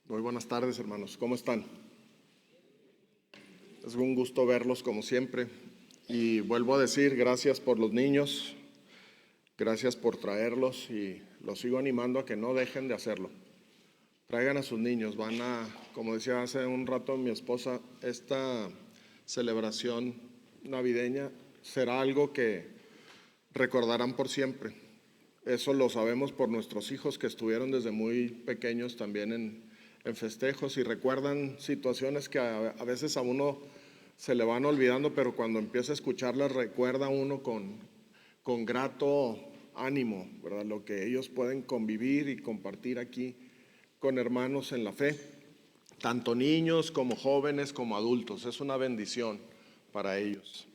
Muy buenas tardes, hermanos. ¿Cómo están? Es un gusto verlos como siempre. Y vuelvo a decir, gracias por los niños, gracias por traerlos y los sigo animando a que no dejen de hacerlo. Traigan a sus niños, como decía hace un rato mi esposa, esta celebración navideña será algo que recordarán por siempre. Eso lo sabemos por nuestros hijos que estuvieron desde muy pequeños también en festejos y recuerdan situaciones que a veces a uno se le van olvidando, pero cuando empieza a escucharlas recuerda uno con grato ánimo, ¿verdad? Lo que ellos pueden convivir y compartir aquí con hermanos en la fe, tanto niños como jóvenes como adultos. Es una bendición para ellos.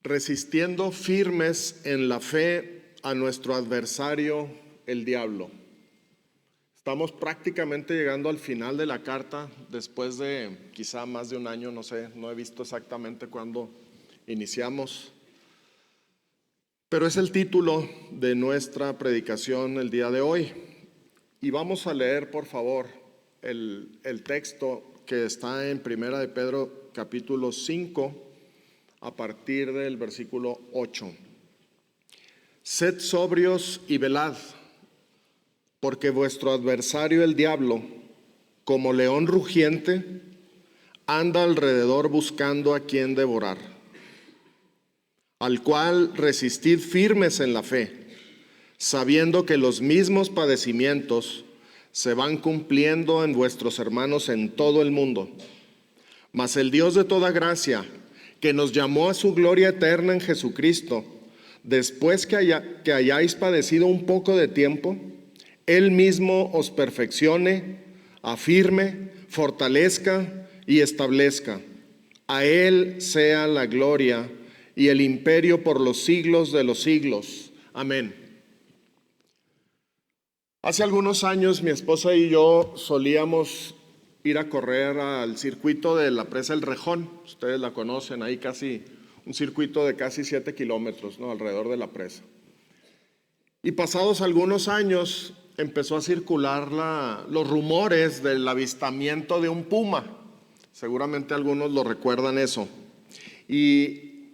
Resistiendo firmes en la fe a nuestro adversario, el diablo. Estamos prácticamente llegando al final de la carta, después de quizá más de un año, no sé, no he visto exactamente cuándo iniciamos. Pero es el título de nuestra predicación el día de hoy. Y vamos a leer, por favor, el texto que está en Primera de Pedro, capítulo 5, a partir del versículo 8. Sed sobrios y velad, porque vuestro adversario el diablo, como león rugiente, anda alrededor buscando a quien devorar, al cual resistid firmes en la fe, sabiendo que los mismos padecimientos se van cumpliendo en vuestros hermanos en todo el mundo. Mas el Dios de toda gracia, que nos llamó a su gloria eterna en Jesucristo, después que hayáis padecido un poco de tiempo, Él mismo os perfeccione, afirme, fortalezca y establezca. A Él sea la gloria y el imperio por los siglos de los siglos. Amén. Hace algunos años mi esposa y yo solíamos ir a correr al circuito de la presa El Rejón. Ustedes la conocen, ahí un circuito de casi 7 kilómetros, ¿no?, alrededor de la presa. Y pasados algunos años empezó a circular los rumores del avistamiento de un puma. Seguramente algunos lo recuerdan eso. Y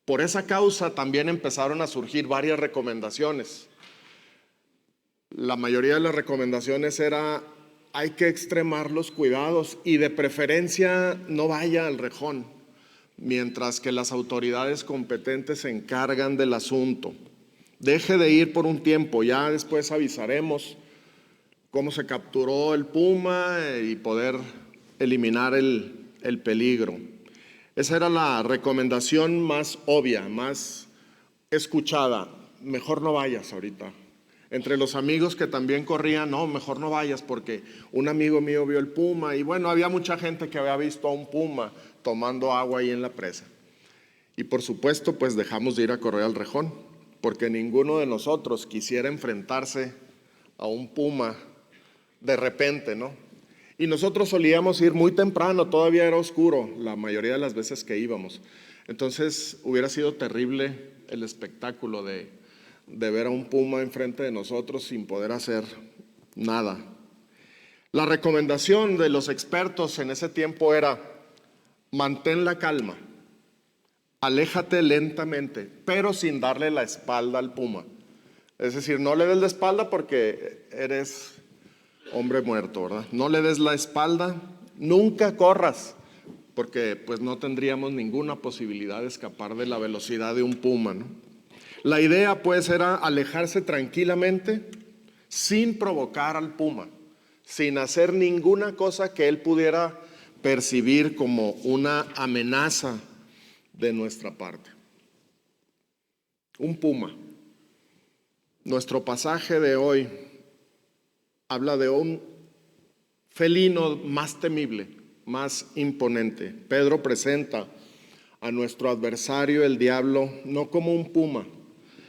por esa causa también empezaron a surgir varias recomendaciones. La mayoría de las recomendaciones era: hay que extremar los cuidados y de preferencia no vaya al Rejón, mientras que las autoridades competentes se encargan del asunto. Deje de ir por un tiempo, ya después avisaremos cómo se capturó el puma y poder eliminar el peligro. Esa era la recomendación más obvia, más escuchada. Mejor no vayas ahorita. Entre los amigos que también corrían, no, mejor no vayas porque un amigo mío vio el puma. Y bueno, había mucha gente que había visto a un puma tomando agua ahí en la presa. Y por supuesto, pues dejamos de ir a correr al Rejón, porque ninguno de nosotros quisiera enfrentarse a un puma de repente, ¿no? Y nosotros solíamos ir muy temprano, todavía era oscuro la mayoría de las veces que íbamos. Entonces hubiera sido terrible el espectáculo de ver a un puma enfrente de nosotros sin poder hacer nada. La recomendación de los expertos en ese tiempo era: mantén la calma, aléjate lentamente, pero sin darle la espalda al puma. Es decir, no le des la espalda porque eres hombre muerto, ¿verdad? No le des la espalda, nunca corras, porque pues no tendríamos ninguna posibilidad de escapar de la velocidad de un puma, ¿no? La idea pues era alejarse tranquilamente, sin provocar al puma, sin hacer ninguna cosa que él pudiera percibir como una amenaza de nuestra parte. Un puma. Nuestro pasaje de hoy habla de un felino más temible, más imponente. Pedro presenta a nuestro adversario, el diablo, no como un puma,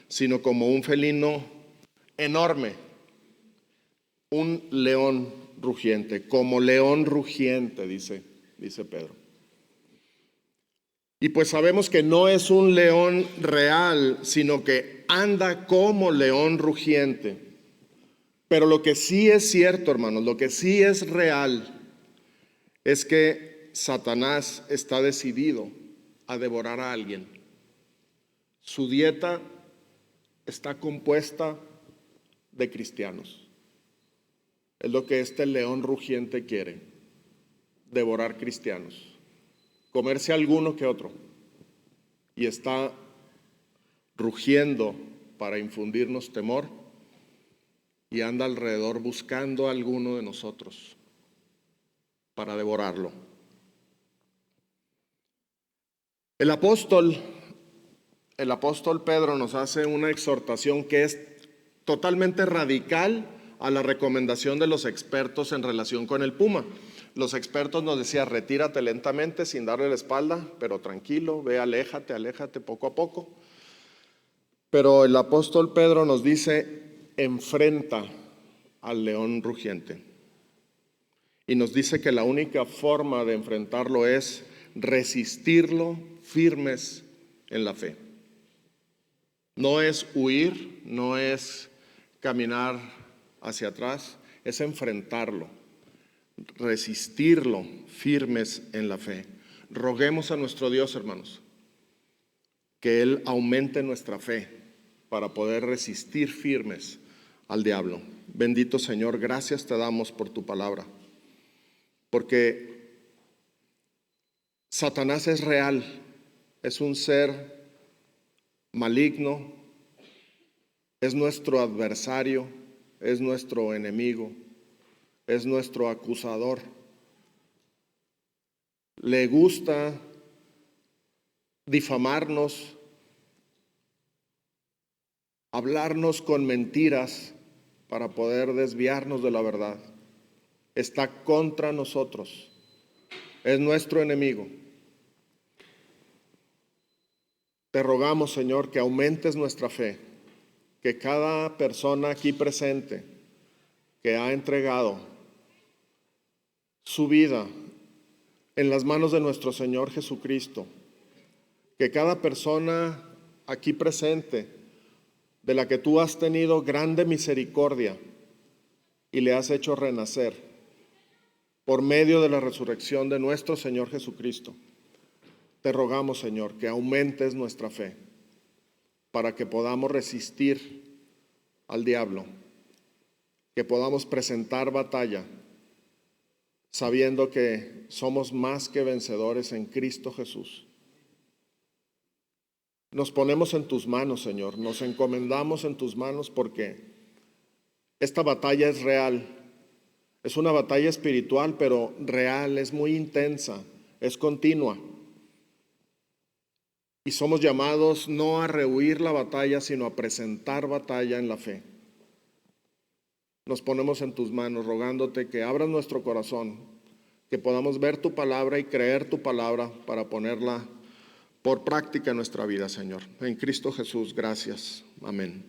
sino como un felino enorme, un león rugiente, como león rugiente, dice Pedro. Y pues sabemos que no es un león real, sino que anda como león rugiente. Pero lo que sí es cierto, hermanos, lo que sí es real, es que Satanás está decidido a devorar a alguien. Su dieta está compuesta de cristianos. Es lo que este león rugiente quiere: devorar cristianos, comerse alguno que otro. Y está rugiendo para infundirnos temor y anda alrededor buscando a alguno de nosotros para devorarlo. El apóstol Pedro nos hace una exhortación que es totalmente radical a la recomendación de los expertos en relación con el puma. Los expertos nos decían: retírate lentamente sin darle la espalda, pero tranquilo, ve, aléjate poco a poco. Pero el apóstol Pedro nos dice: enfrenta al león rugiente. Y nos dice que la única forma de enfrentarlo es resistirlo firmes en la fe. No es huir, no es caminar hacia atrás, es enfrentarlo, resistirlo firmes en la fe. Roguemos a nuestro Dios, hermanos, que Él aumente nuestra fe para poder resistir firmes al diablo. Bendito Señor, gracias te damos por tu palabra, porque Satanás es real, es un ser maligno, es nuestro adversario, es nuestro enemigo, es nuestro acusador. Le gusta difamarnos, hablarnos con mentiras para poder desviarnos de la verdad. Está contra nosotros, es nuestro enemigo. Te rogamos, Señor, que aumentes nuestra fe, que cada persona aquí presente que ha entregado su vida en las manos de nuestro Señor Jesucristo, que cada persona aquí presente de la que tú has tenido grande misericordia y le has hecho renacer por medio de la resurrección de nuestro Señor Jesucristo, te rogamos, Señor, que aumentes nuestra fe para que podamos resistir al diablo, que podamos presentar batalla sabiendo que somos más que vencedores en Cristo Jesús. Nos ponemos en tus manos, Señor, nos encomendamos en tus manos, porque esta batalla es real, es una batalla espiritual, pero real, es muy intensa, es continua. Y somos llamados no a rehuir la batalla, sino a presentar batalla en la fe. Nos ponemos en tus manos, rogándote que abras nuestro corazón, que podamos ver tu palabra y creer tu palabra para ponerla por práctica en nuestra vida, Señor. En Cristo Jesús, gracias. Amén.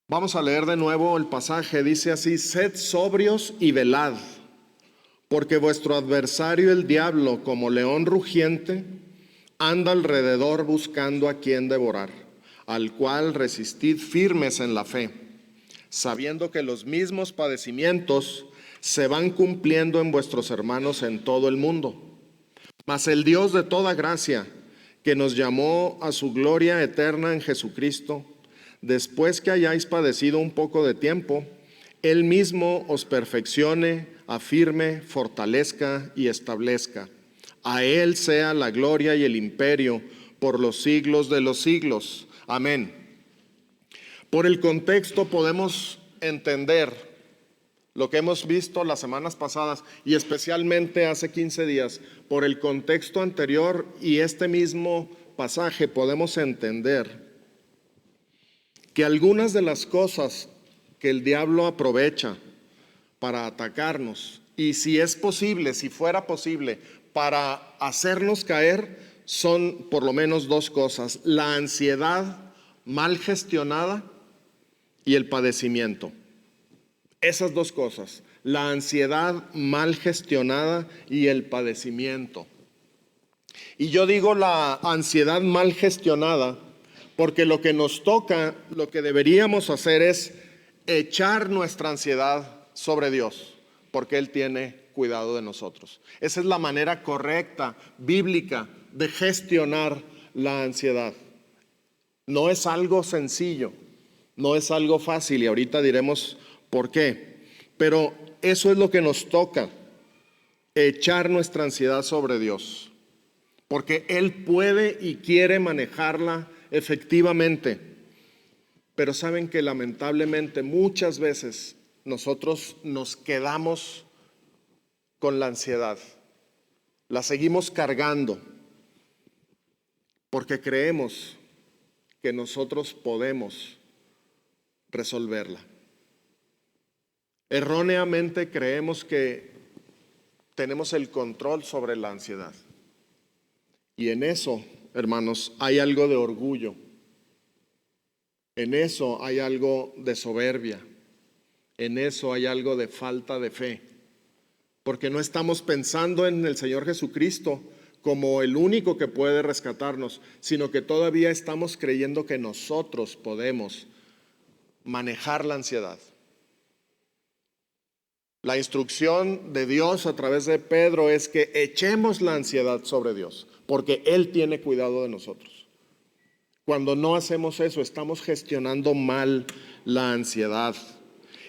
Vamos a leer de nuevo el pasaje. Dice así: sed sobrios y velad, porque vuestro adversario el diablo, como león rugiente, anda alrededor buscando a quien devorar, al cual resistid firmes en la fe, sabiendo que los mismos padecimientos se van cumpliendo en vuestros hermanos en todo el mundo. Mas el Dios de toda gracia, que nos llamó a su gloria eterna en Jesucristo, después que hayáis padecido un poco de tiempo, Él mismo os perfeccione, afirme, fortalezca y establezca. A Él sea la gloria y el imperio por los siglos de los siglos. Amén. Por el contexto podemos entender lo que hemos visto las semanas pasadas y especialmente hace 15 días. Por el contexto anterior y este mismo pasaje podemos entender que algunas de las cosas que el diablo aprovecha para atacarnos, y si es posible, si fuera posible, para hacernos caer, son por lo menos dos cosas: la ansiedad mal gestionada y el padecimiento. Esas dos cosas, la ansiedad mal gestionada y el padecimiento. Y yo digo la ansiedad mal gestionada Porque lo que nos toca, lo que deberíamos hacer es echar nuestra ansiedad sobre Dios, porque Él tiene cuidado de nosotros. Esa es la manera correcta, bíblica, de gestionar la ansiedad. No es algo sencillo, no es algo fácil, y ahorita diremos por qué. Pero eso es lo que nos toca, echar nuestra ansiedad sobre Dios, porque Él puede y quiere manejarla efectivamente. Pero saben que lamentablemente muchas veces nosotros nos quedamos con la ansiedad, la seguimos cargando, porque creemos que nosotros podemos resolverla. Erróneamente creemos que tenemos el control sobre la ansiedad. Y en eso, hermanos, hay algo de orgullo. En eso hay algo de soberbia. En eso hay algo de falta de fe. Porque no estamos pensando en el Señor Jesucristo como el único que puede rescatarnos, sino que todavía estamos creyendo que nosotros podemos manejar la ansiedad. La instrucción de Dios a través de Pedro es que echemos la ansiedad sobre Dios, porque Él tiene cuidado de nosotros. Cuando no hacemos eso, estamos gestionando mal la ansiedad.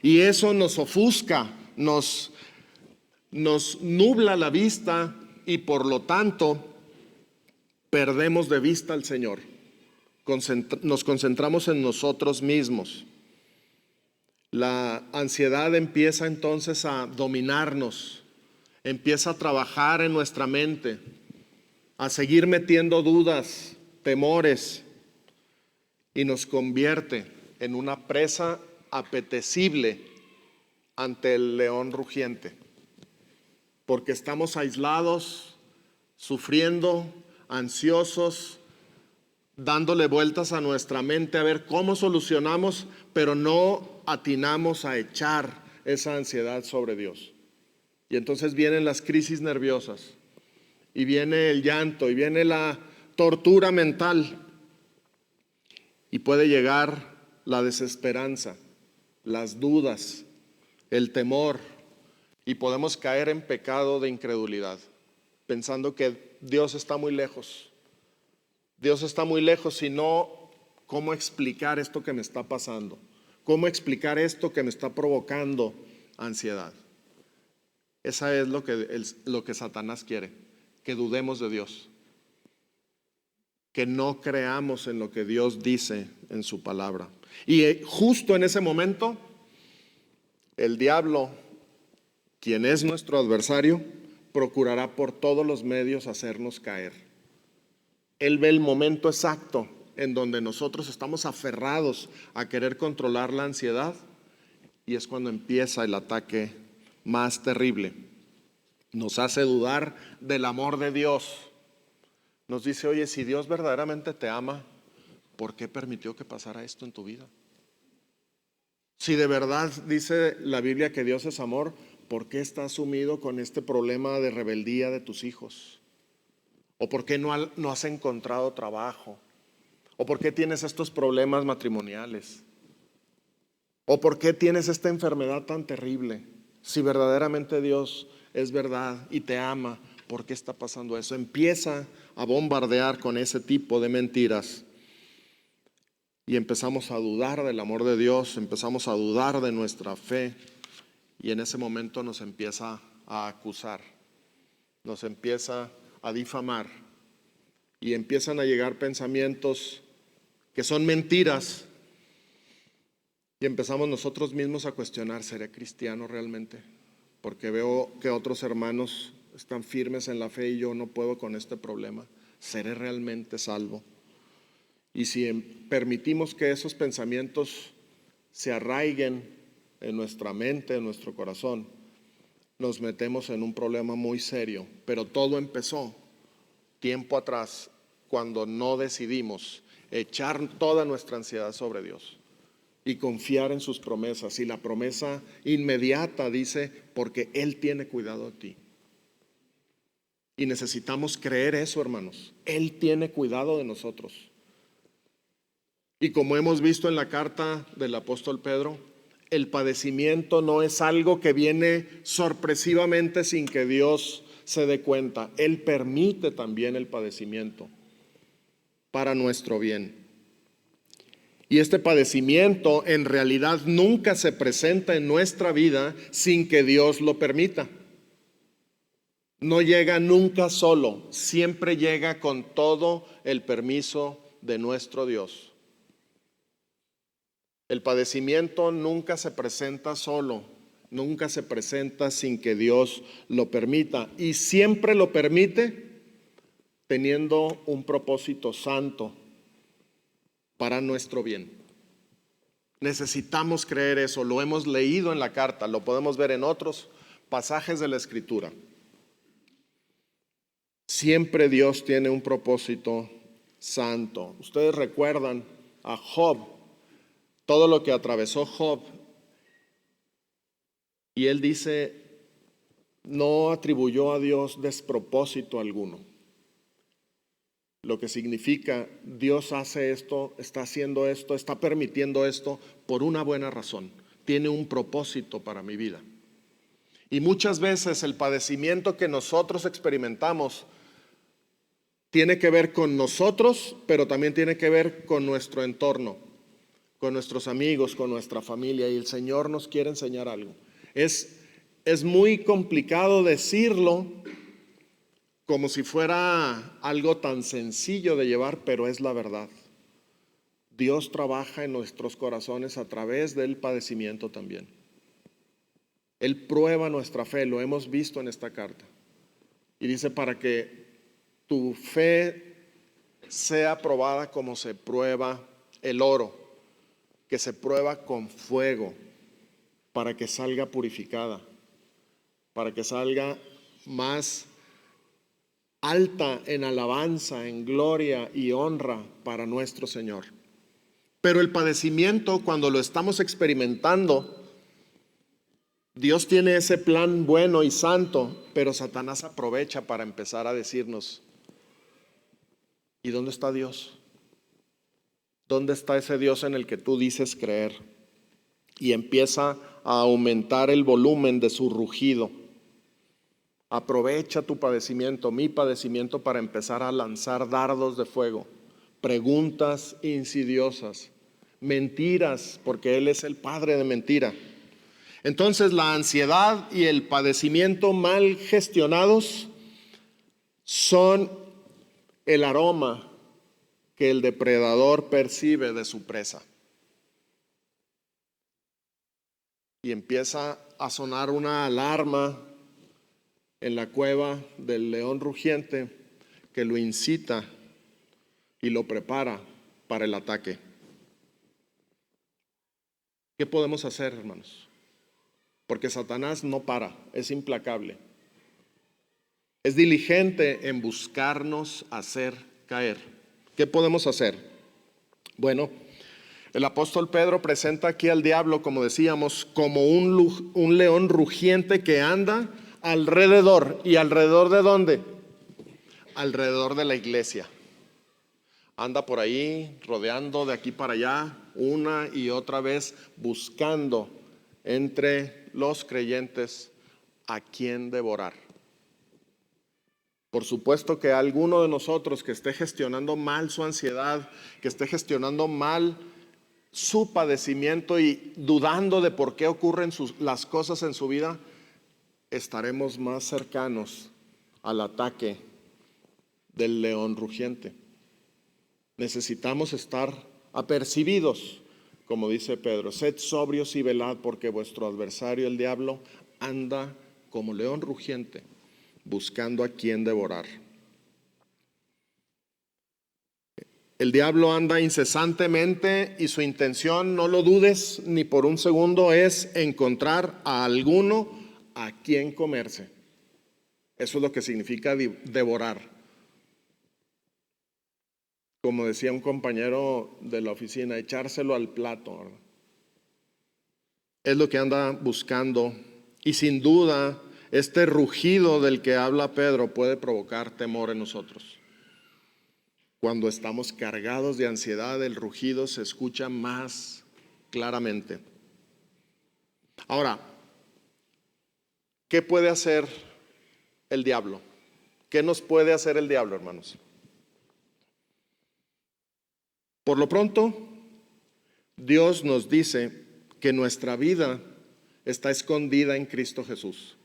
Y eso nos ofusca, nos nubla la vista y por lo tanto perdemos de vista al Señor. Nos concentramos en nosotros mismos. La ansiedad empieza entonces a dominarnos, empieza a trabajar en nuestra mente, a seguir metiendo dudas, temores, y nos convierte en una presa apetecible ante el león rugiente, porque estamos aislados, sufriendo, ansiosos, dándole vueltas a nuestra mente a ver cómo solucionamos, pero no atinamos a echar esa ansiedad sobre Dios. Y entonces vienen las crisis nerviosas, y viene el llanto, y viene la tortura mental, y puede llegar la desesperanza, las dudas, el temor, y podemos caer en pecado de incredulidad, pensando que Dios está muy lejos. Dios está muy lejos, y no, ¿cómo explicar esto que me está pasando? ¿Cómo explicar esto que me está provocando ansiedad? Esa es lo que Satanás quiere, que dudemos de Dios, que no creamos en lo que Dios dice en su palabra. Y justo en ese momento, el diablo, quien es nuestro adversario, procurará por todos los medios hacernos caer. Él ve el momento exacto en donde nosotros estamos aferrados a querer controlar la ansiedad, y es cuando empieza el ataque más terrible. Nos hace dudar del amor de Dios. Nos dice, oye, si Dios verdaderamente te ama, ¿por qué permitió que pasara esto en tu vida? Si de verdad dice la Biblia que Dios es amor, ¿por qué estás sumido con este problema de rebeldía de tus hijos? ¿O por qué no has encontrado trabajo? ¿O por qué tienes estos problemas matrimoniales? ¿O por qué tienes esta enfermedad tan terrible? Si verdaderamente Dios es verdad y te ama, ¿por qué está pasando eso? Empieza a bombardear con ese tipo de mentiras. Y empezamos a dudar del amor de Dios, empezamos a dudar de nuestra fe, y en ese momento nos empieza a acusar, nos empieza a difamar, y empiezan a llegar pensamientos que son mentiras, y empezamos nosotros mismos a cuestionar, ¿seré cristiano realmente? Porque veo que otros hermanos están firmes en la fe y yo no puedo con este problema. ¿Seré realmente salvo? Y si permitimos que esos pensamientos se arraiguen en nuestra mente, en nuestro corazón, nos metemos en un problema muy serio. Pero todo empezó tiempo atrás, cuando no decidimos echar toda nuestra ansiedad sobre Dios y confiar en sus promesas. Y la promesa inmediata dice, porque Él tiene cuidado de ti. Y necesitamos creer eso, hermanos. Él tiene cuidado de nosotros. Y como hemos visto en la carta del apóstol Pedro, el padecimiento no es algo que viene sorpresivamente sin que Dios se dé cuenta. Él permite también el padecimiento para nuestro bien. Y este padecimiento en realidad nunca se presenta en nuestra vida sin que Dios lo permita. No llega nunca solo, siempre llega con todo el permiso de nuestro Dios. El padecimiento nunca se presenta solo, nunca se presenta sin que Dios lo permita, y siempre lo permite teniendo un propósito santo para nuestro bien. Necesitamos creer eso, lo hemos leído en la carta, lo podemos ver en otros pasajes de la Escritura. Siempre Dios tiene un propósito santo. Ustedes recuerdan a Job, todo lo que atravesó Job, y él dice, no atribuyó a Dios despropósito alguno. Lo que significa, Dios hace esto, está haciendo esto, está permitiendo esto por una buena razón. Tiene un propósito para mi vida. Y muchas veces el padecimiento que nosotros experimentamos tiene que ver con nosotros, pero también tiene que ver con nuestro entorno, con nuestros amigos, con nuestra familia. Y el Señor nos quiere enseñar algo. Es muy complicado decirlo como si fuera algo tan sencillo de llevar, pero es la verdad. Dios trabaja en nuestros corazones a través del padecimiento también. Él prueba nuestra fe, lo hemos visto en esta carta. Y dice, para que tu fe sea probada como se prueba el oro, que se prueba con fuego, para que salga purificada, para que salga más alta en alabanza, en gloria y honra para nuestro Señor. Pero el padecimiento, cuando lo estamos experimentando, Dios tiene ese plan bueno y santo, pero Satanás aprovecha para empezar a decirnos, ¿y dónde está Dios? ¿Dónde está ese Dios en el que tú dices creer? Y empieza a aumentar el volumen de su rugido. Aprovecha tu padecimiento, mi padecimiento, para empezar a lanzar dardos de fuego, preguntas insidiosas, mentiras, porque Él es el padre de mentira. Entonces la ansiedad y el padecimiento mal gestionados son el aroma que el depredador percibe de su presa. Y empieza a sonar una alarma en la cueva del león rugiente que lo incita y lo prepara para el ataque. ¿Qué podemos hacer, hermanos? Porque Satanás no para, es implacable. Es diligente en buscarnos hacer caer. ¿Qué podemos hacer? Bueno, el apóstol Pedro presenta aquí al diablo, como decíamos, como un león rugiente que anda alrededor. ¿Y alrededor de dónde? Alrededor de la iglesia. Anda por ahí, rodeando de aquí para allá, una y otra vez, buscando entre los creyentes a quién devorar. Por supuesto que alguno de nosotros que esté gestionando mal su ansiedad, que esté gestionando mal su padecimiento y dudando de por qué ocurren las cosas en su vida, estaremos más cercanos al ataque del león rugiente. Necesitamos estar apercibidos, como dice Pedro, sed sobrios y velad, porque vuestro adversario el diablo anda como león rugiente, buscando a quien devorar. El diablo anda incesantemente y su intención, no lo dudes ni por un segundo, es encontrar a alguno a quien comerse. Eso es lo que significa devorar. Como decía un compañero de la oficina, echárselo al plato, ¿verdad? Es lo que anda buscando, y sin duda este rugido del que habla Pedro puede provocar temor en nosotros. Cuando estamos cargados de ansiedad, el rugido se escucha más claramente. Ahora, ¿qué puede hacer el diablo? ¿Qué nos puede hacer el diablo, hermanos? Por lo pronto, Dios nos dice que nuestra vida está escondida en Cristo Jesús.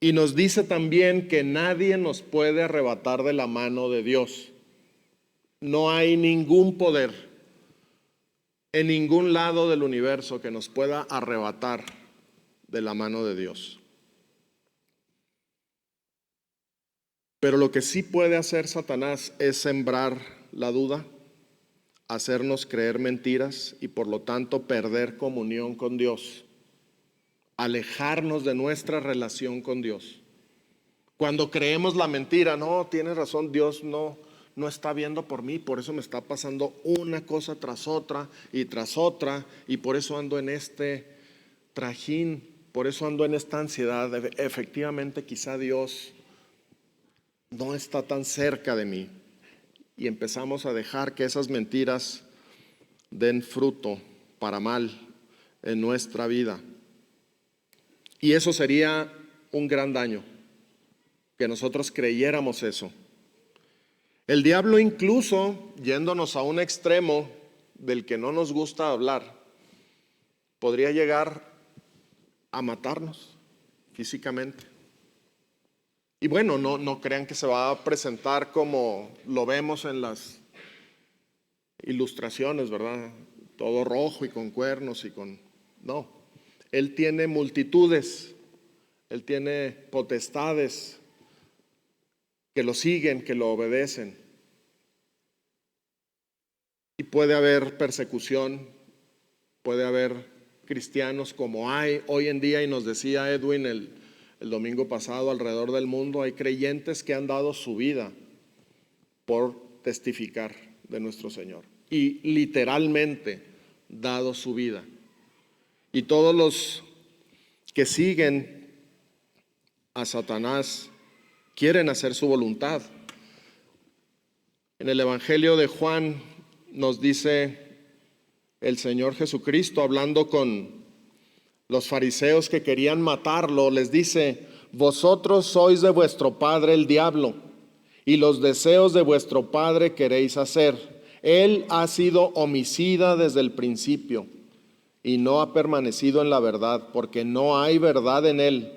Y nos dice también que nadie nos puede arrebatar de la mano de Dios. No hay ningún poder en ningún lado del universo que nos pueda arrebatar de la mano de Dios. Pero lo que sí puede hacer Satanás es sembrar la duda, hacernos creer mentiras y por lo tanto perder comunión con Dios, alejarnos de nuestra relación con Dios. Cuando creemos la mentira, no, tienes razón, Dios no está viendo por mí, por eso me está pasando una cosa tras otra y por eso ando en este trajín, por eso ando en esta ansiedad. Efectivamente, quizá Dios no está tan cerca de mí. Y empezamos a dejar que esas mentiras den fruto para mal en nuestra vida. Y eso sería un gran daño, que nosotros creyéramos eso. El diablo, incluso yéndonos a un extremo del que no nos gusta hablar, podría llegar a matarnos físicamente. Y bueno, no crean que se va a presentar como lo vemos en las ilustraciones, ¿verdad? Todo rojo y con cuernos y con... No, Él tiene multitudes, Él tiene potestades que lo siguen, que lo obedecen. Y puede haber persecución, puede haber cristianos como hay hoy en día, y nos decía Edwin el domingo pasado, alrededor del mundo hay creyentes que han dado su vida por testificar de nuestro Señor. Y literalmente dado su vida. Y todos los que siguen a Satanás quieren hacer su voluntad. En el Evangelio de Juan nos dice el Señor Jesucristo, hablando con los fariseos que querían matarlo, les dice: vosotros sois de vuestro padre el diablo, y los deseos de vuestro padre queréis hacer. Él ha sido homicida desde el principio y no ha permanecido en la verdad, porque no hay verdad en él.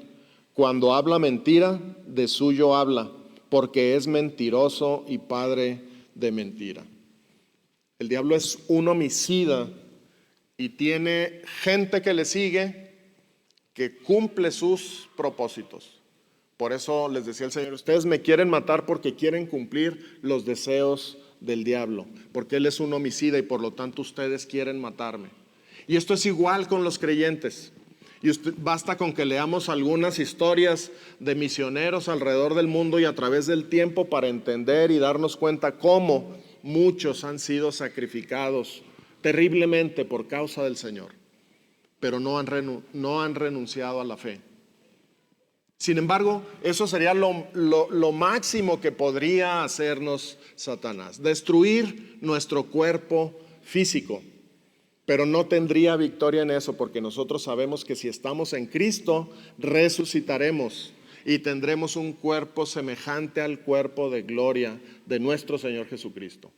Cuando habla mentira, de suyo habla, porque es mentiroso y padre de mentira. El diablo es un homicida y tiene gente que le sigue, que cumple sus propósitos. Por eso les decía el Señor, ustedes me quieren matar porque quieren cumplir los deseos del diablo, porque él es un homicida y por lo tanto ustedes quieren matarme. Y esto es igual con los creyentes. Y basta con que leamos algunas historias de misioneros alrededor del mundo y a través del tiempo para entender y darnos cuenta cómo muchos han sido sacrificados terriblemente por causa del Señor, pero no han renunciado a la fe. Sin embargo, eso sería lo máximo que podría hacernos Satanás, destruir nuestro cuerpo físico. Pero no tendría victoria en eso, porque nosotros sabemos que si estamos en Cristo, resucitaremos y tendremos un cuerpo semejante al cuerpo de gloria de nuestro Señor Jesucristo.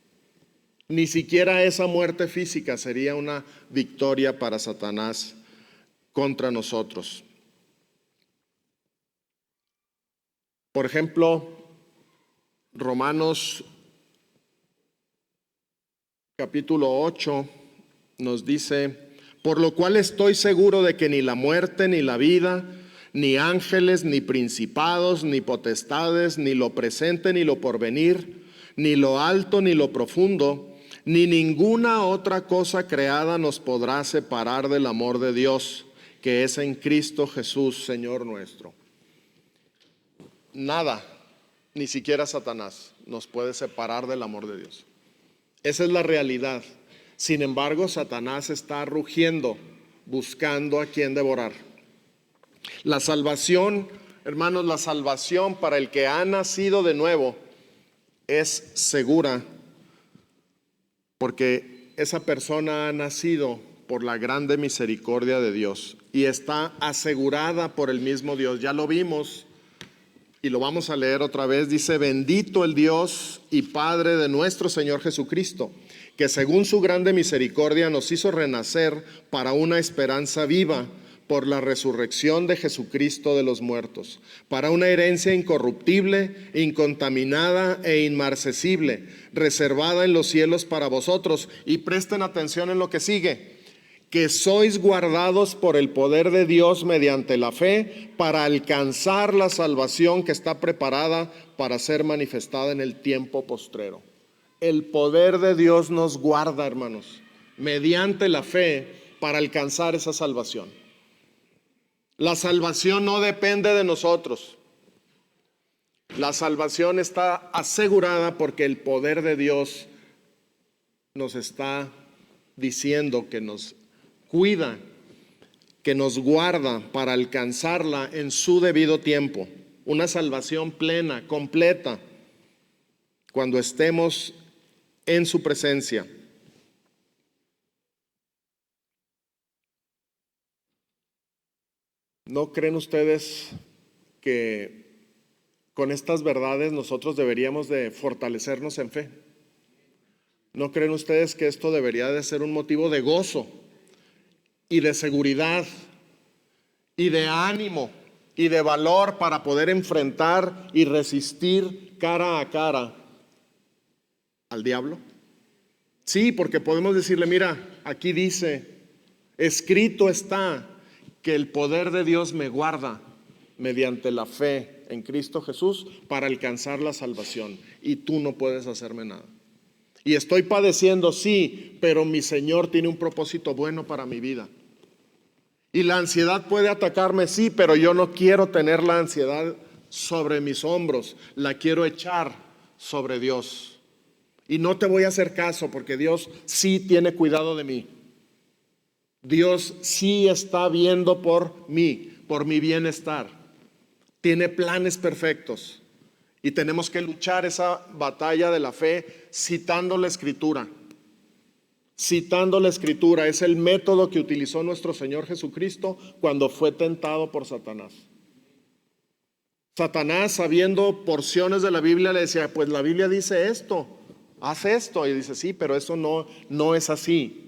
Ni siquiera esa muerte física sería una victoria para Satanás contra nosotros. Por ejemplo, Romanos capítulo 8 nos dice: por lo cual estoy seguro de que ni la muerte, ni la vida, ni ángeles, ni principados, ni potestades, ni lo presente, ni lo porvenir, ni lo alto, ni lo profundo, ni ninguna otra cosa creada nos podrá separar del amor de Dios, que es en Cristo Jesús, Señor nuestro. Nada, ni siquiera Satanás, nos puede separar del amor de Dios. Esa es la realidad. Sin embargo, Satanás está rugiendo, buscando a quien devorar. La salvación, hermanos, la salvación para el que ha nacido de nuevo es segura porque esa persona ha nacido por la grande misericordia de Dios y está asegurada por el mismo Dios. Ya lo vimos y lo vamos a leer otra vez. Dice: bendito el Dios y Padre de nuestro Señor Jesucristo, que según su grande misericordia nos hizo renacer para una esperanza viva por la resurrección de Jesucristo de los muertos, para una herencia incorruptible, incontaminada e inmarcesible, reservada en los cielos para vosotros. Y presten atención en lo que sigue: que sois guardados por el poder de Dios mediante la fe para alcanzar la salvación que está preparada para ser manifestada en el tiempo postrero. El poder de Dios nos guarda, hermanos, mediante la fe para alcanzar esa salvación. La salvación no depende de nosotros. La salvación está asegurada porque el poder de Dios nos está diciendo que nos cuida, que nos guarda para alcanzarla en su debido tiempo. Una salvación plena, completa, cuando estemos en su presencia. ¿No creen ustedes que con estas verdades nosotros deberíamos de fortalecernos en fe? ¿No creen ustedes que esto debería de ser un motivo de gozo y de seguridad y de ánimo y de valor para poder enfrentar y resistir cara a cara al diablo? Sí, porque podemos decirle: mira, aquí dice, escrito está que el poder de Dios me guarda mediante la fe en Cristo Jesús para alcanzar la salvación, y tú no puedes hacerme nada. Y estoy padeciendo, sí, pero mi Señor tiene un propósito bueno para mi vida. Y la ansiedad puede atacarme, sí, pero yo no quiero tener la ansiedad sobre mis hombros, la quiero echar sobre Dios. Y no te voy a hacer caso porque Dios sí tiene cuidado de mí. Dios sí está viendo por mí, por mi bienestar. Tiene planes perfectos. Y tenemos que luchar esa batalla de la fe citando la Escritura. Citando la Escritura es el método que utilizó nuestro Señor Jesucristo cuando fue tentado por Satanás. Satanás, sabiendo porciones de la Biblia, le decía: pues la Biblia dice esto, haz esto. Y dice: sí, pero eso no es así.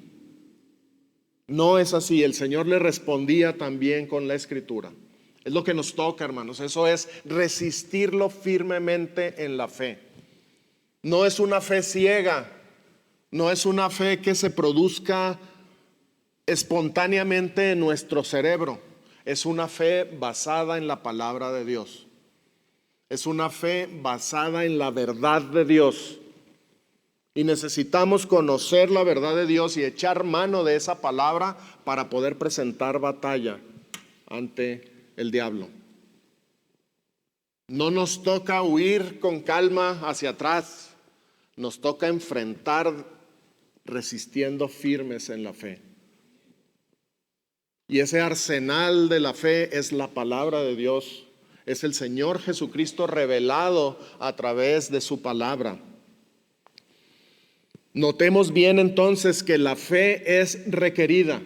No es así. El Señor le respondía también con la Escritura. Es lo que nos toca, hermanos. Eso es resistirlo firmemente en la fe. No es una fe ciega. No es una fe que se produzca espontáneamente en nuestro cerebro. Es una fe basada en la palabra de Dios. Es una fe basada en la verdad de Dios. Y necesitamos conocer la verdad de Dios y echar mano de esa palabra para poder presentar batalla ante el diablo. No nos toca huir con calma hacia atrás. Nos toca enfrentar resistiendo firmes en la fe. Y ese arsenal de la fe es la palabra de Dios. Es el Señor Jesucristo revelado a través de su palabra. Notemos bien entonces que la fe es requerida.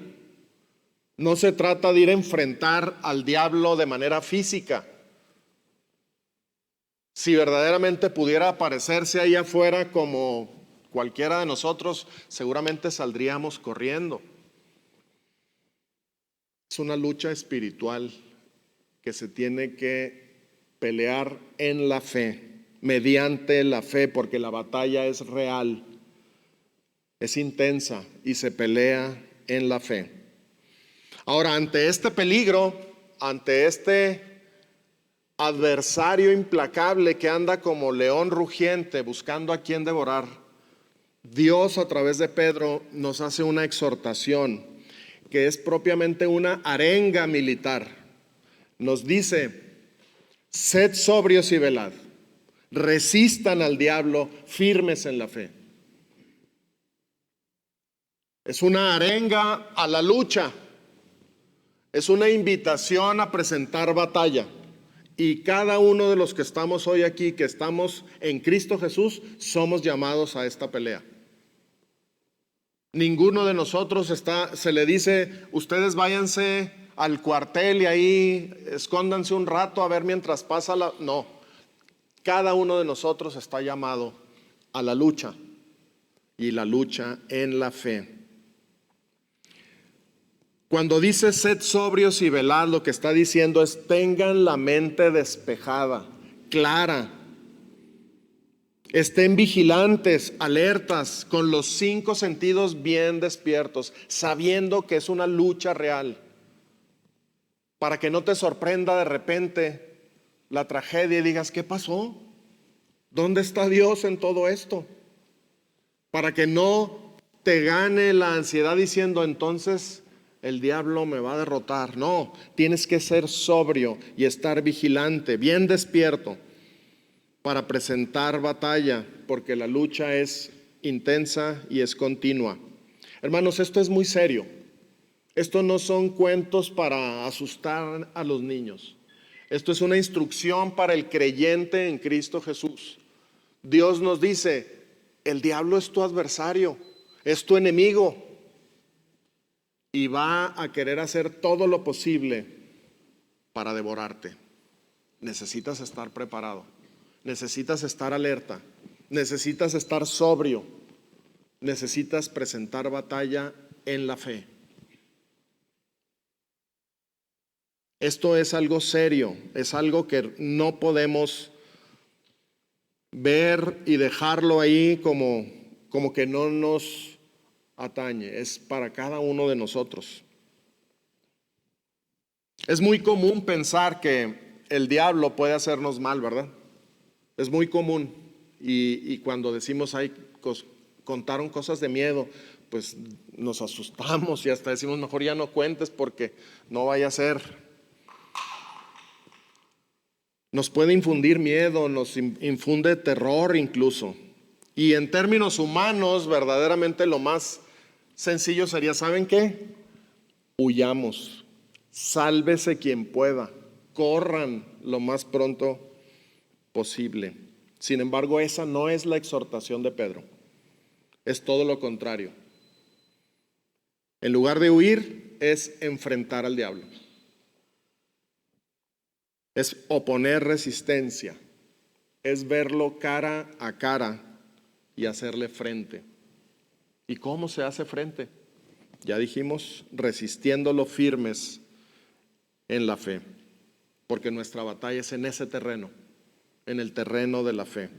No se trata de ir a enfrentar al diablo de manera física. Si verdaderamente pudiera aparecerse ahí afuera como cualquiera de nosotros, seguramente saldríamos corriendo. Es una lucha espiritual que se tiene que pelear en la fe, mediante la fe, porque la batalla es real. Es intensa y se pelea en la fe. Ahora, ante este peligro, ante este adversario implacable que anda como león rugiente buscando a quien devorar, Dios a través de Pedro nos hace una exhortación que es propiamente una arenga militar. Nos dice: sed sobrios y velad, resistan al diablo firmes en la fe. Es una arenga a la lucha. Es una invitación a presentar batalla. Y cada uno de los que estamos hoy aquí, que estamos en Cristo Jesús, somos llamados a esta pelea. Ninguno de nosotros se le dice, ustedes váyanse al cuartel y ahí escóndanse un rato a ver mientras pasa la... No, cada uno de nosotros está llamado a la lucha, y la lucha en la fe. Cuando dice sed sobrios y velad, lo que está diciendo es tengan la mente despejada, clara. Estén vigilantes, alertas, con los 5 sentidos bien despiertos, sabiendo que es una lucha real. Para que no te sorprenda de repente la tragedia y digas, ¿qué pasó? ¿Dónde está Dios en todo esto? Para que no te gane la ansiedad diciendo, entonces el diablo me va a derrotar. No, tienes que ser sobrio y estar vigilante, bien despierto, para presentar batalla, porque la lucha es intensa y es continua. Hermanos, esto es muy serio. Esto no son cuentos para asustar a los niños. Esto es una instrucción para el creyente en Cristo Jesús. Dios nos dice, el diablo es tu adversario, es tu enemigo, y va a querer hacer todo lo posible para devorarte. Necesitas estar preparado, necesitas estar alerta, necesitas estar sobrio, necesitas presentar batalla en la fe. Esto es algo serio, es algo que no podemos ver y dejarlo ahí como que no nos atañe, es para cada uno de nosotros. Es muy común pensar que el diablo puede hacernos mal, ¿verdad? Es muy común. Y cuando decimos, contaron cosas de miedo, pues nos asustamos y hasta decimos, mejor ya no cuentes porque no vaya a ser. Nos puede infundir miedo, nos infunde terror incluso. Y en términos humanos, verdaderamente lo más sencillo sería, ¿saben qué? Huyamos, sálvese quien pueda, corran lo más pronto posible. Sin embargo, esa no es la exhortación de Pedro, es todo lo contrario. En lugar de huir, es enfrentar al diablo, es oponer resistencia, es verlo cara a cara y hacerle frente. ¿Y cómo se hace frente? Ya dijimos, resistiéndolo firmes en la fe, porque nuestra batalla es en ese terreno, en el terreno de la fe.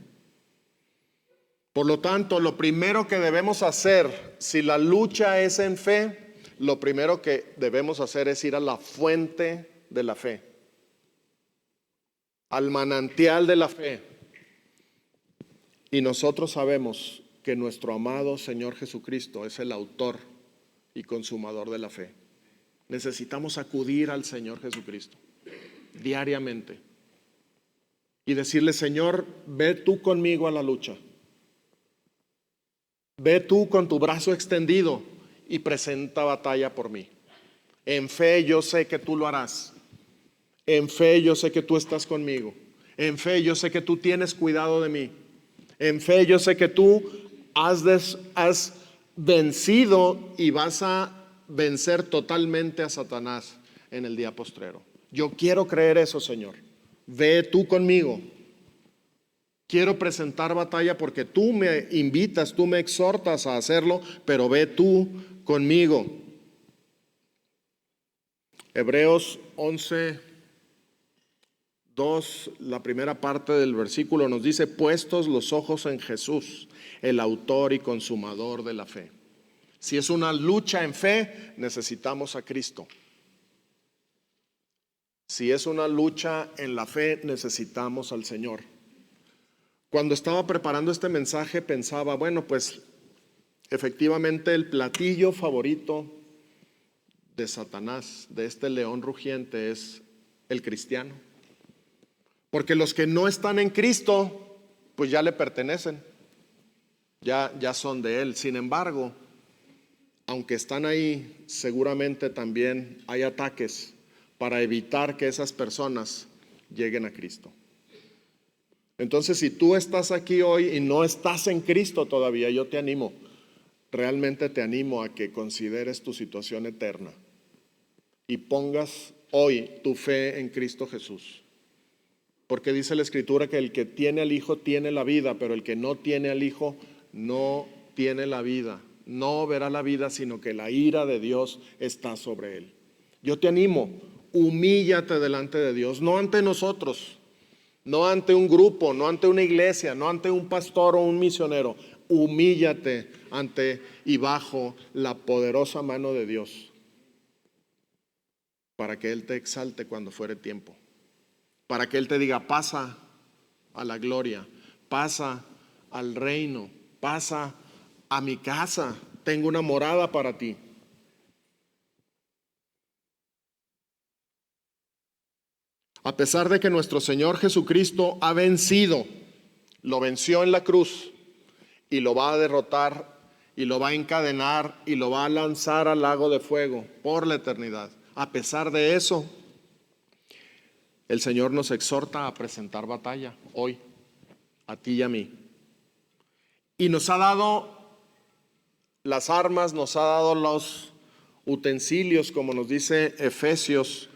Por lo tanto, lo primero que debemos hacer, si la lucha es en fe, lo primero que debemos hacer es ir a la fuente de la fe, al manantial de la fe. Y nosotros sabemos que nuestro amado Señor Jesucristo es el autor y consumador de la fe. Necesitamos acudir al Señor Jesucristo diariamente y decirle, Señor, ve tú conmigo a la lucha. Ve tú con tu brazo extendido y presenta batalla por mí. En fe yo sé que tú lo harás. En fe yo sé que tú estás conmigo. En fe yo sé que tú tienes cuidado de mí. En fe yo sé que tú has vencido y vas a vencer totalmente a Satanás en el día postrero. Yo quiero creer eso, Señor. Ve tú conmigo. Quiero presentar batalla porque tú me invitas, tú me exhortas a hacerlo, pero ve tú conmigo. Hebreos 11:2, la primera parte del versículo nos dice, puestos los ojos en Jesús, el autor y consumador de la fe. Si es una lucha en fe, necesitamos a Cristo. Si es una lucha en la fe, necesitamos al Señor. Cuando estaba preparando este mensaje pensaba, bueno, pues efectivamente el platillo favorito de Satanás, de este león rugiente, es el cristiano. Porque los que no están en Cristo, pues ya le pertenecen, ya son de Él. Sin embargo, aunque están ahí, seguramente también hay ataques para evitar que esas personas lleguen a Cristo. Entonces, si tú estás aquí hoy y no estás en Cristo todavía, yo te animo, realmente te animo a que consideres tu situación eterna y pongas hoy tu fe en Cristo Jesús. Porque dice la Escritura que el que tiene al Hijo tiene la vida, pero el que no tiene al Hijo no tiene la vida. No verá la vida, sino que la ira de Dios está sobre él. Yo te animo, humíllate delante de Dios, no ante nosotros, no ante un grupo, no ante una iglesia, no ante un pastor o un misionero. Humíllate ante y bajo la poderosa mano de Dios, para que Él te exalte cuando fuere tiempo, para que Él te diga: pasa a la gloria, pasa al reino, pasa a mi casa, tengo una morada para ti. A pesar de que nuestro Señor Jesucristo ha vencido, lo venció en la cruz y lo va a derrotar y lo va a encadenar y lo va a lanzar al lago de fuego por la eternidad. A pesar de eso, el Señor nos exhorta a presentar batalla hoy, a ti y a mí. Y nos ha dado las armas, nos ha dado los utensilios, como nos dice Efesios: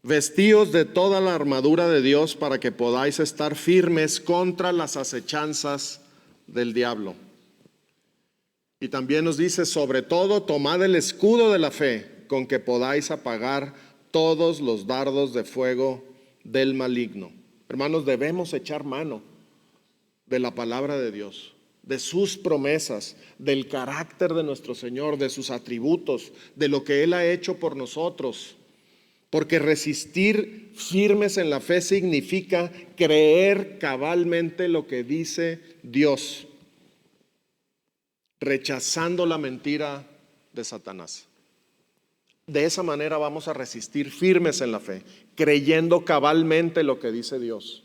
vestíos de toda la armadura de Dios para que podáis estar firmes contra las acechanzas del diablo. Y también nos dice: sobre todo, tomad el escudo de la fe, con que podáis apagar todos los dardos de fuego del maligno. Hermanos, debemos echar mano de la palabra de Dios, de sus promesas, del carácter de nuestro Señor, de sus atributos, de lo que Él ha hecho por nosotros. Porque resistir firmes en la fe significa creer cabalmente lo que dice Dios, rechazando la mentira de Satanás. De esa manera vamos a resistir firmes en la fe, creyendo cabalmente lo que dice Dios.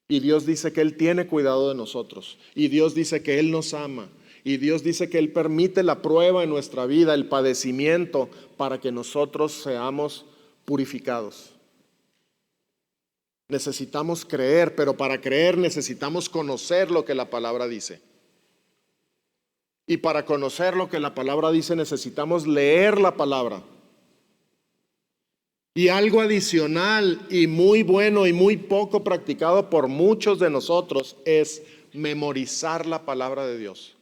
Y Dios dice que Él tiene cuidado de nosotros. Y Dios dice que Él nos ama. Y Dios dice que Él permite la prueba en nuestra vida, el padecimiento, para que nosotros seamos purificados. Necesitamos creer, pero para creer necesitamos conocer lo que la palabra dice. Y para conocer lo que la palabra dice necesitamos leer la palabra. Y algo adicional y muy bueno y muy poco practicado por muchos de nosotros es memorizar la palabra de Dios,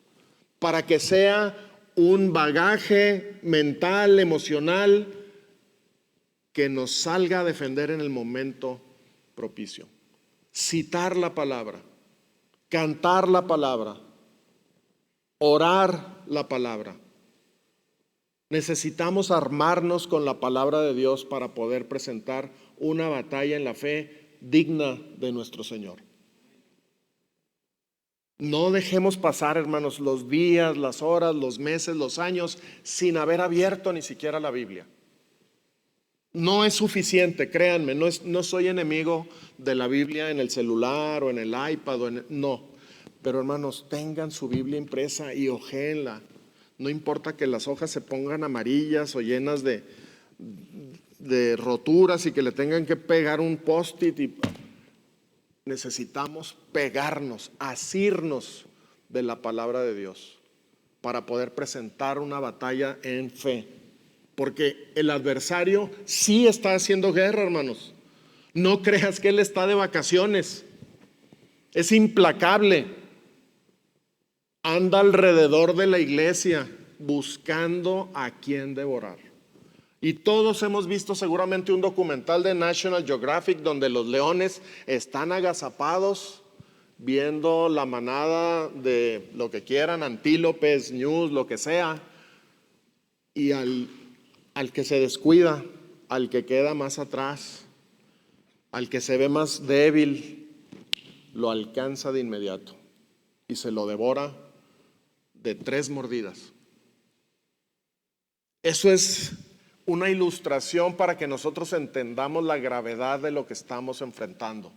para que sea un bagaje mental, emocional, que nos salga a defender en el momento propicio. Citar la palabra, cantar la palabra, orar la palabra. Necesitamos armarnos con la palabra de Dios para poder presentar una batalla en la fe digna de nuestro Señor. No dejemos pasar, hermanos, los días, las horas, los meses, los años sin haber abierto ni siquiera la Biblia. No es suficiente, créanme, no soy enemigo de la Biblia en el celular o en el iPad, no. Pero hermanos, tengan su Biblia impresa y hojéenla. No importa que las hojas se pongan amarillas o llenas de roturas y que le tengan que pegar un post-it. Necesitamos pegarnos, asirnos de la palabra de Dios para poder presentar una batalla en fe. Porque el adversario sí está haciendo guerra, hermanos. No creas que él está de vacaciones. Es implacable. Anda alrededor de la iglesia buscando a quien devorar. Y todos hemos visto seguramente un documental de National Geographic donde los leones están agazapados viendo la manada de lo que quieran, antílopes, ñus, lo que sea. Y al que se descuida, al que queda más atrás, al que se ve más débil, lo alcanza de inmediato y se lo devora de 3 mordidas. Eso es una ilustración para que nosotros entendamos la gravedad de lo que estamos enfrentando.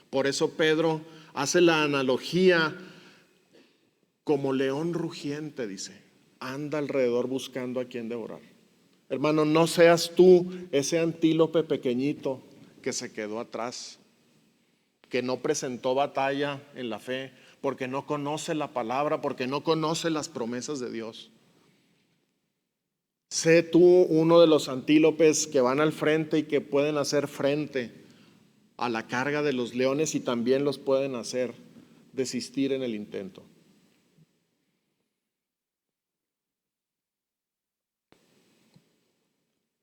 Por eso Pedro hace la analogía como león rugiente, dice, anda alrededor buscando a quien devorar. Hermano, no seas tú ese antílope pequeñito que se quedó atrás, que no presentó batalla en la fe, porque no conoce la palabra, porque no conoce las promesas de Dios. Sé tú uno de los antílopes que van al frente y que pueden hacer frente a la carga de los leones y también los pueden hacer desistir en el intento.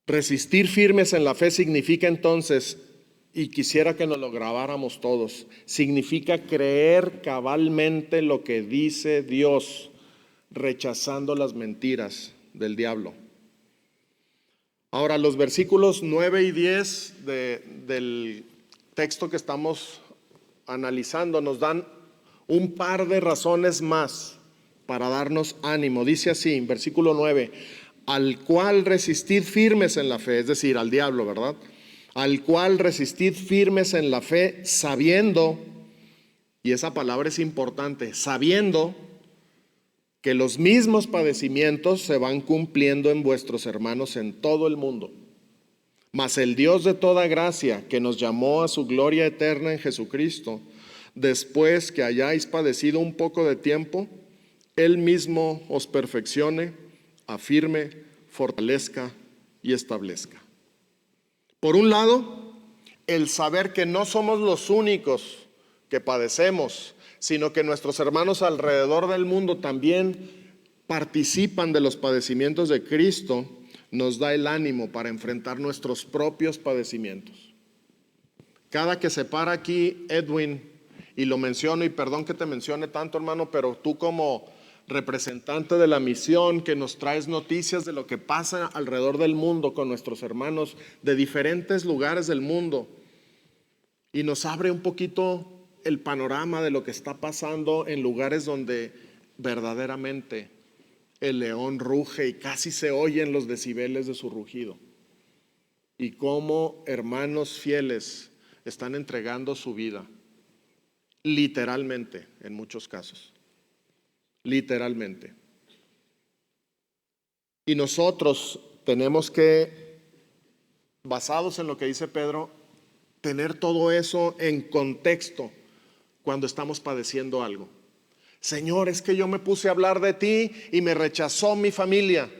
Resistir firmes en la fe significa entonces, y quisiera que nos lo grabáramos todos, significa creer cabalmente lo que dice Dios, rechazando las mentiras del diablo. Ahora, los versículos 9 y 10 del texto que estamos analizando nos dan un par de razones más para darnos ánimo. Dice así, versículo 9, al cual resistid firmes en la fe, es decir, al diablo, ¿verdad? Al cual resistid firmes en la fe, sabiendo, y esa palabra es importante, sabiendo que los mismos padecimientos se van cumpliendo en vuestros hermanos en todo el mundo. Mas el Dios de toda gracia, que nos llamó a su gloria eterna en Jesucristo, después que hayáis padecido un poco de tiempo, Él mismo os perfeccione, afirme, fortalezca y establezca. Por un lado, el saber que no somos los únicos que padecemos, sino que nuestros hermanos alrededor del mundo también participan de los padecimientos de Cristo, nos da el ánimo para enfrentar nuestros propios padecimientos. Cada que se para aquí Edwin, y lo menciono, y perdón que te mencione tanto, hermano, pero tú como representante de la misión que nos traes noticias de lo que pasa alrededor del mundo con nuestros hermanos de diferentes lugares del mundo, y nos abre un poquito el panorama de lo que está pasando en lugares donde verdaderamente el león ruge y casi se oyen los decibeles de su rugido. Y cómo hermanos fieles están entregando su vida, literalmente, en muchos casos. Literalmente. Y nosotros tenemos que, basados en lo que dice Pedro, tener todo eso en contexto cuando estamos padeciendo algo. Señor, es que yo me puse a hablar de ti y me rechazó mi familia.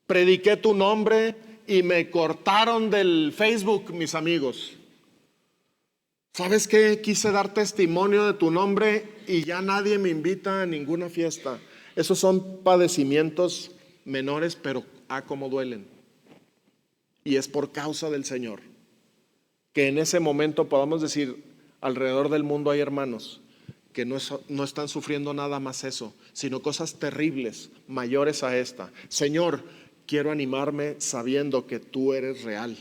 Prediqué tu nombre y me cortaron del Facebook mis amigos. ¿Sabes qué? Quise dar testimonio de tu nombre y ya nadie me invita a ninguna fiesta. Esos son padecimientos menores, pero cómo duelen. Y es por causa del Señor que en ese momento podamos decir, alrededor del mundo hay hermanos que no están sufriendo nada más eso, sino cosas terribles, mayores a esta. Señor, quiero animarme sabiendo que tú eres real,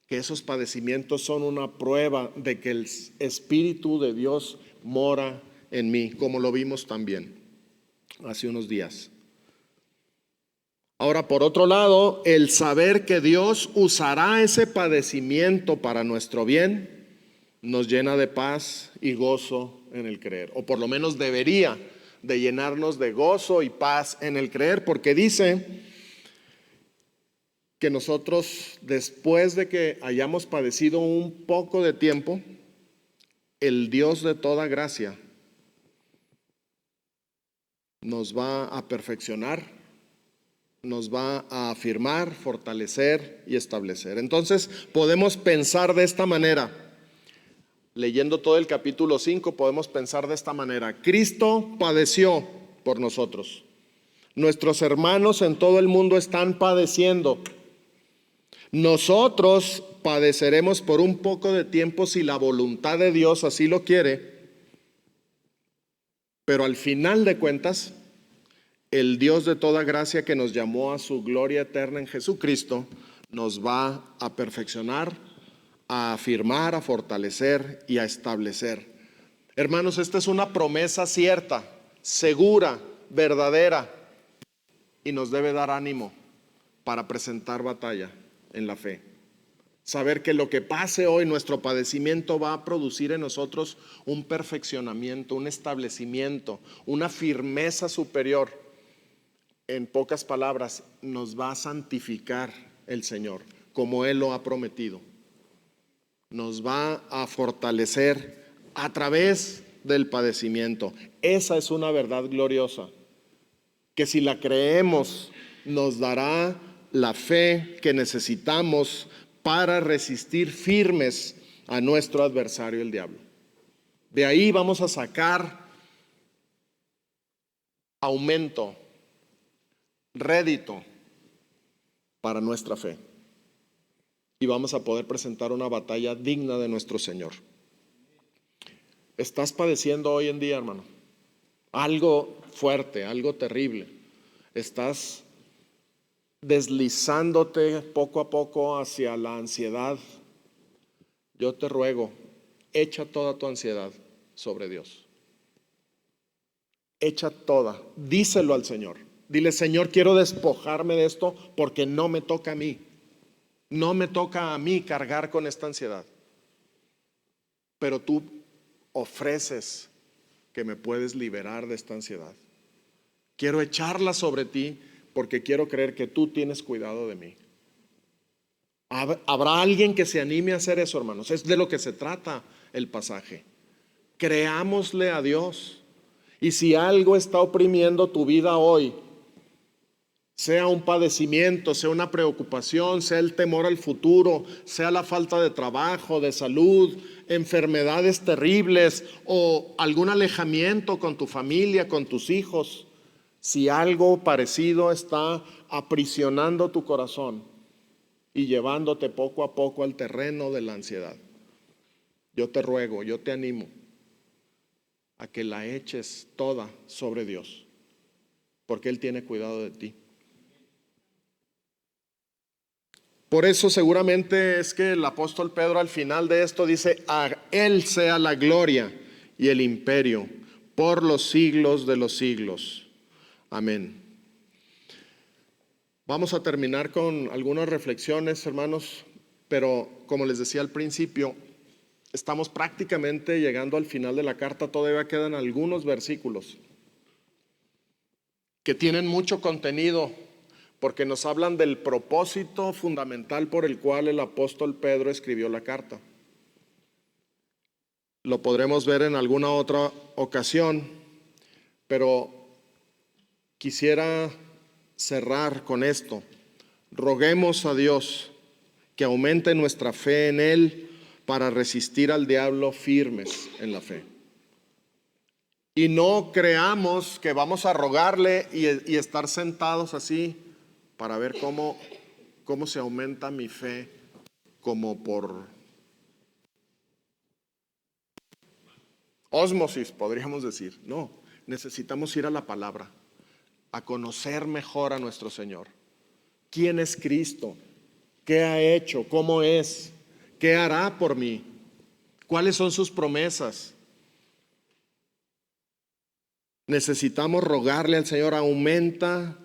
que esos padecimientos son una prueba de que el Espíritu de Dios mora en mí, como lo vimos también hace unos días. Ahora, por otro lado, el saber que Dios usará ese padecimiento para nuestro bien nos llena de paz y gozo en el creer, o por lo menos debería de llenarnos de gozo y paz en el creer, porque dice que nosotros, después de que hayamos padecido un poco de tiempo, el Dios de toda gracia nos va a perfeccionar, nos va a afirmar, fortalecer y establecer. Entonces podemos pensar de esta manera. Leyendo todo el capítulo 5 podemos pensar de esta manera. Cristo padeció por nosotros. Nuestros hermanos en todo el mundo están padeciendo. Nosotros padeceremos por un poco de tiempo si la voluntad de Dios así lo quiere. Pero al final de cuentas, el Dios de toda gracia que nos llamó a su gloria eterna en Jesucristo nos va a perfeccionar, a afirmar, a fortalecer y a establecer. Hermanos, esta es una promesa cierta, segura, verdadera, y nos debe dar ánimo para presentar batalla en la fe. Saber que lo que pase hoy, nuestro padecimiento va a producir en nosotros un perfeccionamiento, un establecimiento, una firmeza superior. En pocas palabras, nos va a santificar el Señor, como Él lo ha prometido. nos va a fortalecer a través del padecimiento. Esa es una verdad gloriosa, que si la creemos, nos dará la fe que necesitamos para resistir firmes a nuestro adversario, el diablo. De ahí vamos a sacar aumento, rédito para nuestra fe. Y vamos a poder presentar una batalla digna de nuestro Señor. ¿Estás padeciendo hoy en día, hermano? Algo fuerte, algo terrible. Estás deslizándote poco a poco hacia la ansiedad. Yo te ruego, echa toda tu ansiedad sobre Dios. Echa toda, díselo al Señor. Dile: Señor, quiero despojarme de esto porque no me toca a mí. No me toca a mí cargar con esta ansiedad. Pero tú ofreces que me puedes liberar de esta ansiedad. Quiero echarla sobre ti porque quiero creer que tú tienes cuidado de mí. ¿Habrá alguien que se anime a hacer eso, hermanos? Es de lo que se trata el pasaje. Creámosle a Dios. Y si algo está oprimiendo tu vida hoy, sea un padecimiento, sea una preocupación, sea el temor al futuro, sea la falta de trabajo, de salud, enfermedades terribles o algún alejamiento con tu familia, con tus hijos, si algo parecido está aprisionando tu corazón y llevándote poco a poco al terreno de la ansiedad, yo te ruego, yo te animo a que la eches toda sobre Dios, porque Él tiene cuidado de ti. Por eso seguramente es que el apóstol Pedro al final de esto dice: a Él sea la gloria y el imperio por los siglos de los siglos. Amén. Vamos a terminar con algunas reflexiones, hermanos, pero como les decía al principio, estamos prácticamente llegando al final de la carta. Todavía quedan algunos versículos que tienen mucho contenido, porque nos hablan del propósito fundamental por el cual el apóstol Pedro escribió la carta. Lo podremos ver en alguna otra ocasión, pero quisiera cerrar con esto. Roguemos a Dios que aumente nuestra fe en Él para resistir al diablo firmes en la fe. Y no creamos que vamos a rogarle y estar sentados así para ver cómo se aumenta mi fe, como por ósmosis, podríamos decir. No, necesitamos ir a la palabra, a conocer mejor a nuestro Señor. ¿Quién es Cristo? ¿Qué ha hecho? ¿Cómo es? ¿Qué hará por mí? ¿Cuáles son sus promesas? Necesitamos rogarle al Señor: aumenta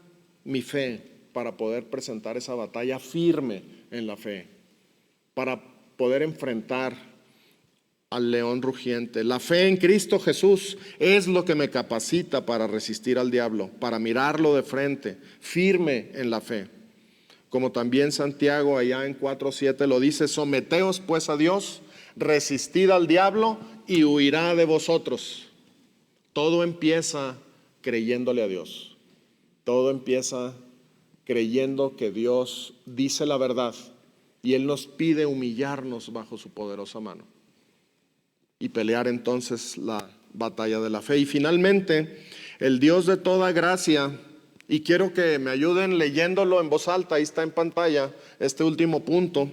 mi fe para poder presentar esa batalla firme en la fe, para poder enfrentar al león rugiente. La fe en Cristo Jesús es lo que me capacita para resistir al diablo, para mirarlo de frente, firme en la fe. Como también Santiago allá en 4:7 lo dice: someteos pues a Dios, resistid al diablo y huirá de vosotros. Todo empieza creyéndole a Dios. Todo empieza creyendo que Dios dice la verdad y Él nos pide humillarnos bajo su poderosa mano y pelear entonces la batalla de la fe. Y finalmente, el Dios de toda gracia, y quiero que me ayuden leyéndolo en voz alta, ahí está en pantalla este último punto: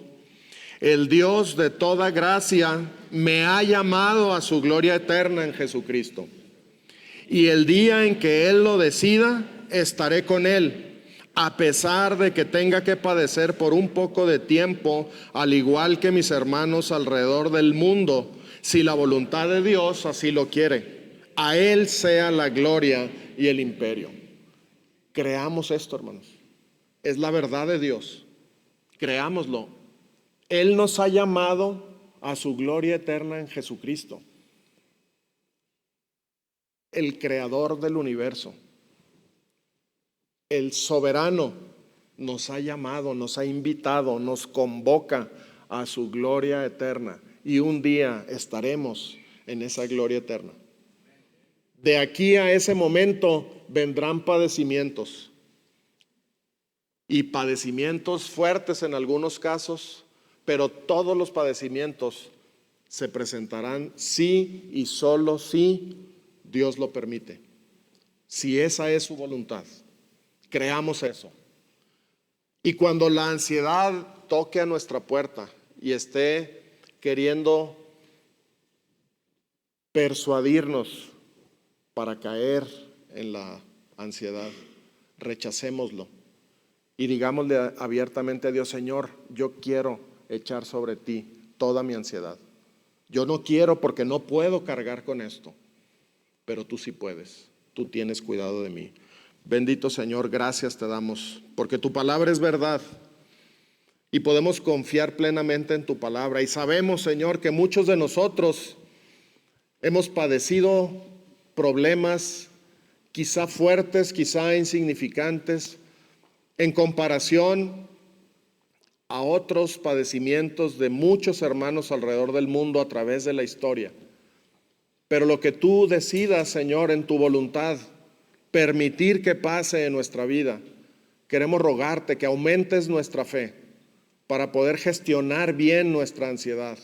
el Dios de toda gracia me ha llamado a su gloria eterna en Jesucristo, y el día en que Él lo decida, estaré con Él, a pesar de que tenga que padecer por un poco de tiempo, al igual que mis hermanos alrededor del mundo, si la voluntad de Dios así lo quiere. A Él sea la gloria y el imperio. Creamos esto, hermanos. Es la verdad de Dios. Creámoslo. Él nos ha llamado a su gloria eterna en Jesucristo, el creador del universo. El soberano nos ha llamado, nos ha invitado, nos convoca a su gloria eterna. Y un día estaremos en esa gloria eterna. De aquí a ese momento vendrán padecimientos. Y padecimientos fuertes en algunos casos, pero todos los padecimientos se presentarán si y solo si Dios lo permite. Si esa es su voluntad, creamos eso. Y cuando la ansiedad toque a nuestra puerta y esté queriendo persuadirnos para caer en la ansiedad, rechacémoslo y digámosle abiertamente a Dios: Señor, yo quiero echar sobre ti toda mi ansiedad. Yo no quiero porque no puedo cargar con esto, pero tú sí puedes, tú tienes cuidado de mí. Bendito Señor, gracias te damos, porque tu palabra es verdad y podemos confiar plenamente en tu palabra. Y sabemos, Señor, que muchos de nosotros hemos padecido problemas quizá fuertes, quizá insignificantes, en comparación a otros padecimientos de muchos hermanos alrededor del mundo a través de la historia. Pero lo que tú decidas, Señor, en tu voluntad, permitir que pase en nuestra vida, queremos rogarte que aumentes nuestra fe para poder gestionar bien nuestra ansiedad,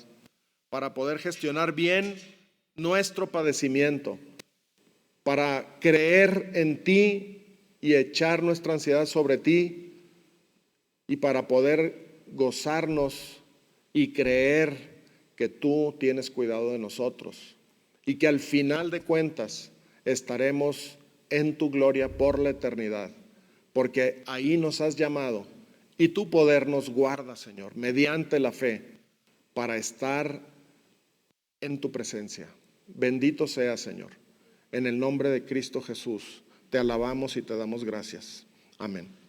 para poder gestionar bien nuestro padecimiento, para creer en ti y echar nuestra ansiedad sobre ti, y para poder gozarnos y creer que tú tienes cuidado de nosotros y que al final de cuentas estaremos en tu gloria por la eternidad, porque ahí nos has llamado y tu poder nos guarda, Señor, mediante la fe, para estar en tu presencia. Bendito sea, Señor. En el nombre de Cristo Jesús te alabamos y te damos gracias. Amén.